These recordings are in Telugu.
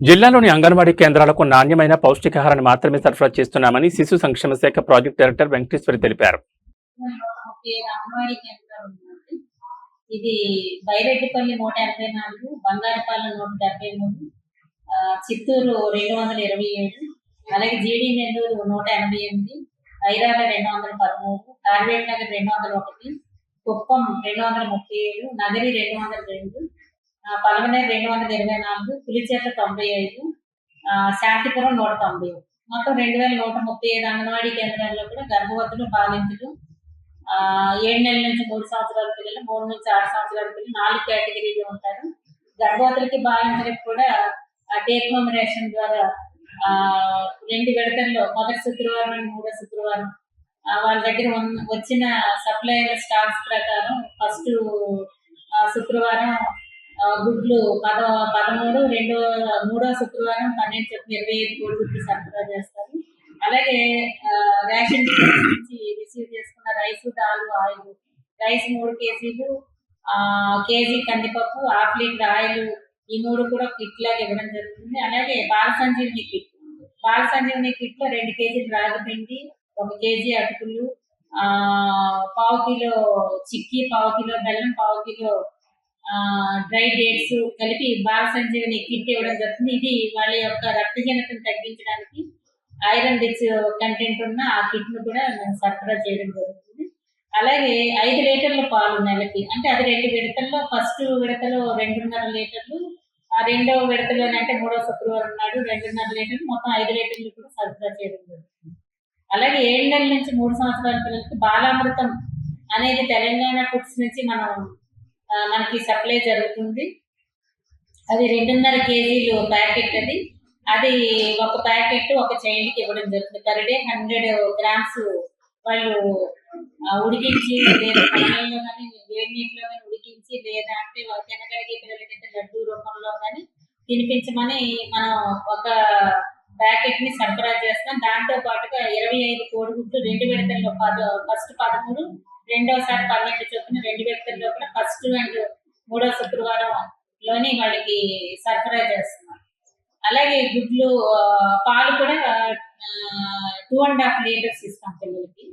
జిల్లాలోని అంగన్వాడీ కేంద్రాలకు నాణ్యమైన పౌష్టికాహారాన్ని మాత్రమే సరఫరా చేస్తున్నామని శిశు సంక్షేమ శాఖ ప్రాజెక్టు డైరెక్టర్ వెంకటేశ్వరి తెలిపారు. ఇది బైరెడ్డిపల్లి 184, బంగారపాలెం 173, చిత్తూరు 227, అలాగే జీడి నెల్లూరు 188, ఐరాల 213, కార్వేట్ నగర్ 201, కుప్పం 237, నగరి 202, పలమనేరు 224, పులిచేట 95, శాంతిపురం 190, మొత్తం 2135 అంగన్వాడీ కేంద్రాల్లో కూడా గర్భవతులు, బాలింతలు, 7 నెలల నుంచి 3 సంవత్సరాల పిల్లలు, 3 నుంచి 6 సంవత్సరాల పిల్లలు 4 కేటగిరీలు ఉంటారు. గర్భవతులకి, బాలింతలకి కూడా టేక్ హోమ్ రేషన్ ద్వారా 2 విడతల్లో మొదటి శుక్రవారం అండ్ 3వ శుక్రవారం వాళ్ళ దగ్గర వచ్చిన సప్లైల స్టాక్స్ ప్రకారం ఫస్ట్ శుక్రవారం గుడ్లు 13, 3వ శుక్రవారం 12 చొప్పున 25 కోడిగుడ్లు సరఫరా చేస్తారు. అలాగే రేషన్ నుంచి రిసీవ్ చేసుకున్న రైస్, దాల్, ఆయిల్, రైస్ 3 కేజీలు, కేజీ కందిపప్పు, హాఫ్ లీటర్ ఆయిల్, ఈ 3 కూడా కిట్ లాగా ఇవ్వడం జరుగుతుంది. అలాగే బాల సంజీవిని కిట్ లో 2 కేజీలు రాగి పిండి, 1 కేజీ అటుకులు, 1/2 కిలో చిక్కీ, 1/2 కిలో బెల్లం, 1/2 కిలో డ్రై డేట్స్ కలిపి బాల సంజీవిని కిట్ ఇవ్వడం జరుగుతుంది. ఇది వాళ్ళ యొక్క రక్తహీనతను తగ్గించడానికి ఐరన్ రిచ్ కంటెంట్ ఉన్న ఆ కిట్ ను కూడా మేము సరఫరా చేయడం జరుగుతుంది. అలాగే 5 లీటర్ల పాలు నెలకి, అంటే అది 2 విడతల్లో, ఫస్ట్ విడతలో 2.5 లీటర్లు, రెండవ విడతలోనే అంటే 3వ శుక్రవారం నాడు 2.5 లీటర్లు, మొత్తం 5 లీటర్లు కూడా సరఫరా చేయడం జరుగుతుంది. అలాగే 7 నెలల నుంచి 3 సంవత్సరాల పిల్లలకి బాలామృతం అనేది తెలంగాణ ఫుడ్స్ నుంచి మనకి సప్లై జరుగుతుంది. అది 2.5 కేజీలు ప్యాకెట్. అది ఒక ప్యాకెట్ ఒక చైల్డ్కి ఇవ్వడం జరుగుతుంది. పర్ డే 100 గ్రామ్స్ వాళ్ళు ఉడికించి, లేదా పాలల్లో కానీ వేడి నీటిలో కానీ ఉడికించి, లేదా అంటే తినగలిగే పిల్లలకైతే లడ్డూ రూపంలో కానీ తినిపించమని మనం ఒక ప్యాకెట్ ని సరఫరా చేస్తాం. దాంతో పాటుగా 25 కోడిగుడ్లు 2 విడతల్లో, ఫస్ట్ 13, రెండోసారి 12 చొప్పున 2 విడతల్లో కూడా ఫస్ట్ అండ్ 3వ శుక్రవారం లోని వాళ్ళకి సరఫరా చేస్తున్నాం. అలాగే గుడ్లు, పాలు కూడా 2.5 లీటర్స్ ఇస్తాం పిల్లలకి.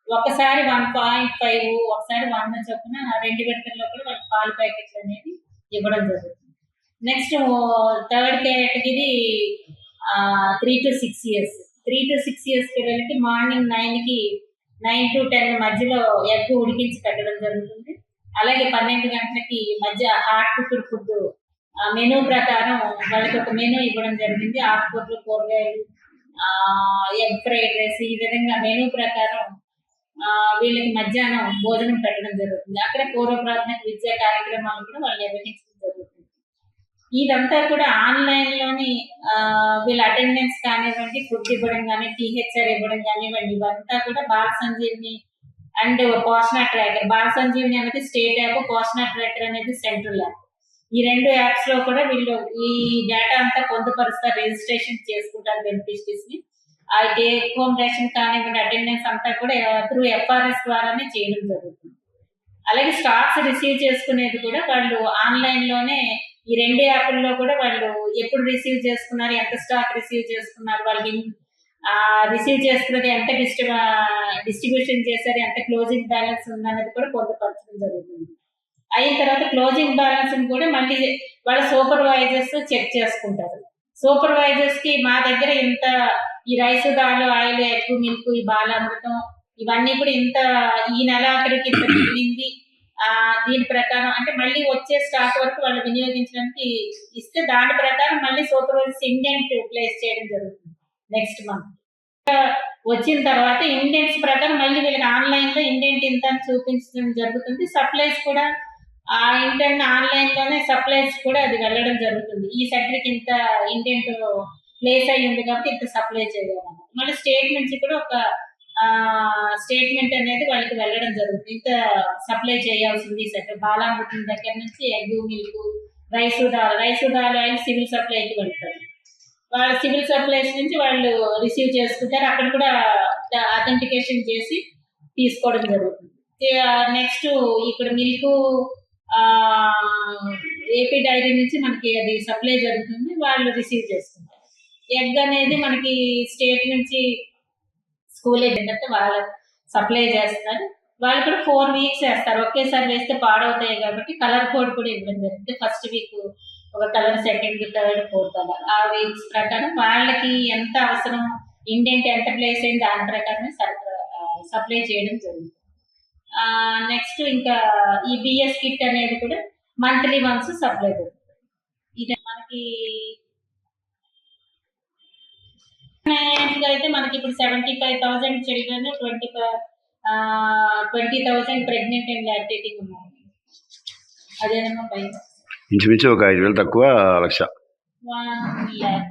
ఒకసారి 1.5, ఒకసారి 1 చొప్పున 2 విడతల్లో కూడా వాళ్ళకి పాలు ప్యాకెట్లు అనేది ఇవ్వడం జరుగుతుంది. Next third category 3 to 6 years. 3 to 6 years పిల్లలకి మార్నింగ్ 9 to 10 మధ్యలో ఎగ్ ఉడికించి పెట్టడం జరుగుతుంది. అలాగే 12 గంటలకి మధ్య హాట్ కుక్డ్ ఫుడ్ మెనూ ప్రకారం వాళ్ళకి ఒక మెనూ ఇవ్వడం జరిగింది. ఆకుకూరలు, కూరగాయలు, ఎగ్ ఫ్రైడ్ రైస్, ఈ విధంగా మెనూ ప్రకారం వీళ్ళకి మధ్యాహ్నం భోజనం పెట్టడం జరుగుతుంది. అక్కడ పూర్వ ప్రాథమిక విద్యా కార్యక్రమాలు కూడా వాళ్ళు నిర్వహించడం జరుగుతుంది. ఇదంతా కూడా ఆన్లైన్ లోని వీళ్ళ అటెండెన్స్ కానివ్వండి, ఫుడ్ ఇవ్వడం కానీ, THR ఇవ్వడం కానివ్వండి, ఇవంతా కూడా బాల సంజీవిని అండ్ పోషణ ట్రాకర్. బాల సంజీవిని అనేది స్టేట్ యాప్, పోషణ ట్రాకర్ అనేది సెంట్రల్ యాప్. ఈ 2 యాప్స్ లో కూడా వీళ్ళు ఈ డేటా అంతా పొందుపరుస్తారు, రిజిస్ట్రేషన్ చేసుకుంటారు బెనిఫిషరీస్ ని. ఆ టేక్ హోమ్ రేషన్ కానివ్వండి, అటెండెన్స్ అంతా కూడా త్రూ FRS ద్వారానే చేయడం జరుగుతుంది. అలాగే స్టాక్స్ రిసీవ్ చేసుకునేది కూడా వాళ్ళు ఆన్లైన్ లోనే ఈ 2 యాప్ల్లో కూడా వాళ్ళు ఎప్పుడు రిసీవ్ చేసుకున్నారు, ఎంత స్టాక్ రిసీవ్ చేసుకున్నారు, వాళ్ళకి రిసీవ్ చేసుకున్నది ఎంత డిస్ట్రిబ్యూషన్ చేశారు, ఎంత క్లోజింగ్ బ్యాలెన్స్ ఉందన్నది కూడా పొందుపరచడం జరుగుతుంది. అయిన తర్వాత క్లోజింగ్ బ్యాలెన్స్ కూడా మళ్ళీ వాళ్ళ సూపర్వైజర్స్ చెక్ చేసుకుంటారు. సూపర్వైజర్స్ కి మా దగ్గర ఇంత ఈ రైస్, దాల్, ఆయిల్, ఎగ్, మిల్క్, ఈ బాలామృతం ఇవన్నీ కూడా ఇంత ఈ నెల ఆఖరికి ఇంత మిగిలింది, దీని ప్రకారం అంటే మళ్ళీ వచ్చే స్టాక్ వరకు వాళ్ళు వినియోగించడానికి ఇస్తే దాని ప్రకారం మళ్ళీ సూపర్వైజర్స్ ఇండెంట్ ప్లేస్ చేయడం జరుగుతుంది. నెక్స్ట్ మంత్ వచ్చిన తర్వాత ఇండెంట్స్ ప్రకారం మళ్ళీ వీళ్ళకి ఆన్లైన్ లో ఇండెంట్ ఇంత చూపించడం జరుగుతుంది. సప్లైస్ కూడా ఆ ఇంటెంట్ ఆన్లైన్ లోనే సప్లైస్ కూడా అది వెళ్ళడం జరుగుతుంది. ఈ సెక్టర్కి ఇంత ఇండెంట్ ప్లేస్ అయ్యి ఉంది కాబట్టి ఇంత సప్లై చేయాలన్నమాట. మళ్ళీ స్టేట్ నుంచి కూడా ఒక స్టేట్మెంట్ అనేది వాళ్ళకి వెళ్ళడం జరుగుతుంది, ఇంత సప్లై చేయాల్సింది ఈ సెక్టర్. బాలామృతం దగ్గర నుంచి ఎగ్, మిల్క్, రైస్, దాల్, ఆయిల్ సివిల్ సప్లైకి వెళ్తారు. వాళ్ళ సివిల్ సప్లైస్ నుంచి వాళ్ళు రిసీవ్ చేసుకుంటారు. అక్కడ కూడా అథెంటికేషన్ చేసి తీసుకోవడం జరుగుతుంది. నెక్స్ట్ ఇక్కడ మిల్క్ ఏపీ డైరీ నుంచి మనకి అది సప్లై జరుగుతుంది, వాళ్ళు రిసీవ్ చేసుకుంటారు. ఎగ్ అనేది మనకి స్టేట్ నుంచి స్కూల్ ఏంటంటే వాళ్ళు సప్లై చేస్తారు. వాళ్ళు కూడా 4 వీక్స్ వేస్తారు, ఒకేసారి వేస్తే పాడవుతాయి కాబట్టి కలర్ కోడ్ కూడా ఇవ్వడం జరుగుతుంది. ఫస్ట్ వీక్ ఒక కలర్, సెకండ్, థర్డ్, ఫోర్త్ అలా ఆ వీక్స్ ప్రకారం వాళ్ళకి ఎంత అవసరం, ఇండియన్కి ఎంత ప్లేస్ అయింది దాని ప్రకారమే సప్లై చేయడం జరుగుతుంది. నెక్స్ట్ ఇంకా ఈ బిఎస్ కిట్ అనేది కూడా మంత్లీ వన్స్ సప్లై జరుగుతుంది. ఇది మనకి అయితే మనకి ఇప్పుడు 75,000 చిల్డ్రన్, 20,000 ప్రెగ్నెంట్ అండ్ లాక్టేటింగ్ ఉన్నారు. అదేనమ్మా బయట ఇంచుమించు ఒక 5,000 తక్కువ 1,00,000. 1 lakh